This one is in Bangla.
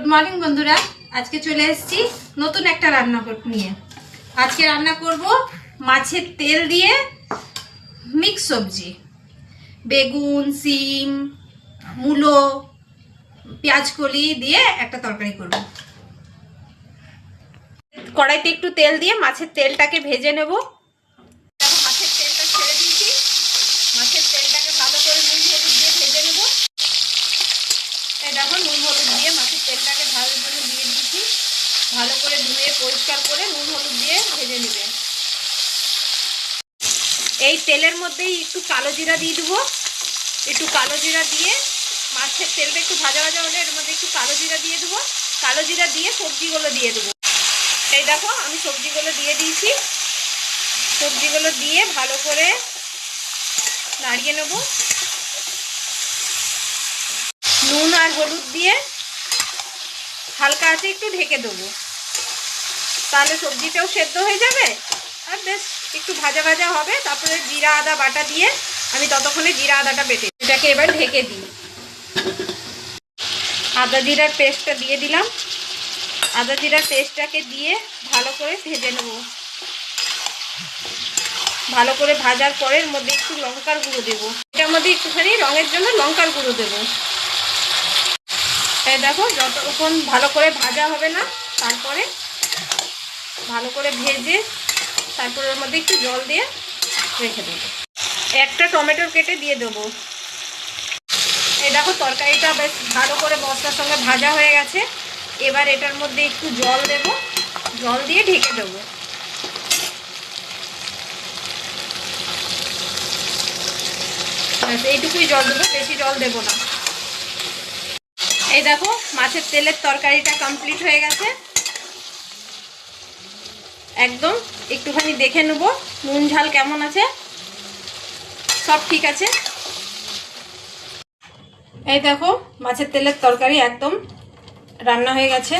গুড মর্নিং বন্ধুরা, আজকে চলে এসেছি নতুন একটা রান্না নিয়ে। আজকে রান্না করব মাছের তেল দিয়ে মিক্স সবজি, বেগুন, সিম, মূলো, পেঁয়াজকলি দিয়ে একটা তরকারি করব। কড়াইতে একটু তেল দিয়ে মাছের তেলটাকে ভেজে নেব। মাছের তেলটা ছেড়ে দিয়েছি, মাছের তেলটাকে ভালো করে নুন হলুদ দিয়ে ভেজে নেব। এই দেখো, নুন হলুদ দিয়ে মাছের তেলটাকে ভালো করে দিয়ে দিচ্ছি। ভালো করে ধুয়ে পরিষ্কার করে নুন হলুদ দিয়ে ভেজে নেবে। এই তেলের মধ্যেই একটু কালো জিরা দিয়ে দেবো। একটু কালো জিরা দিয়ে মাছের তেলটা একটু ভাজা ভাজা হলে এর মধ্যে একটু কালো জিরা দিয়ে দেবো। কালো জিরা দিয়ে সবজিগুলো দিয়ে দেবো। এই দেখো, আমি সবজিগুলো দিয়ে দিয়েছি। সবজিগুলো দিয়ে ভালো করে নাড়িয়ে নেব। নুন আর হলুদ দিয়ে হালকা আছে একটু ঢেকে দেবো, তাহলে সবজিটাও সেদ্ধ হয়ে যাবে আর বেশ একটু ভাজা ভাজা হবে। তারপরে জিরা আদা বাটা দিয়ে আমি ততক্ষণে জিরা আদাটা বেটে এটাকে এবার ঢেকে দিই। আদা জিরার পেস্টটা দিয়ে দিলাম। আদা জিরার পেস্টটাকে দিয়ে ভালো করে ভেজে নেব। ভালো করে ভাজার পরে এর মধ্যে একটু লঙ্কার গুঁড়ো দেবো। এটার মধ্যে একটুখানি রঙের জন্য লঙ্কার গুঁড়ো দেবো। এই দেখো, যতক্ষণ ভালো করে ভাজা হবে না তারপরে ভালো করে ভেজে তারপরে ওর মধ্যে একটু জল দিয়ে রেখে দেবো। একটা টমেটো কেটে দিয়ে দেবো। এই দেখো, তরকারিটা বেশ ভালো করে মশলার সঙ্গে ভাজা হয়ে গেছে। এবার এটার মধ্যে একটু জল দেব, জল দিয়ে ঢেকে দেবো। এইটুকুই জল দেবো, বেশি জল দেবো না। এই দেখো, মাছের তেলের তরকারিটা কমপ্লিট হয়ে গেছে। একদম একটুখানি দেখে নেবো নুন ঝাল কেমন আছে। সব ঠিক আছে। এই দেখো, মাছের তেলের তরকারি একদম রান্না হয়ে গেছে।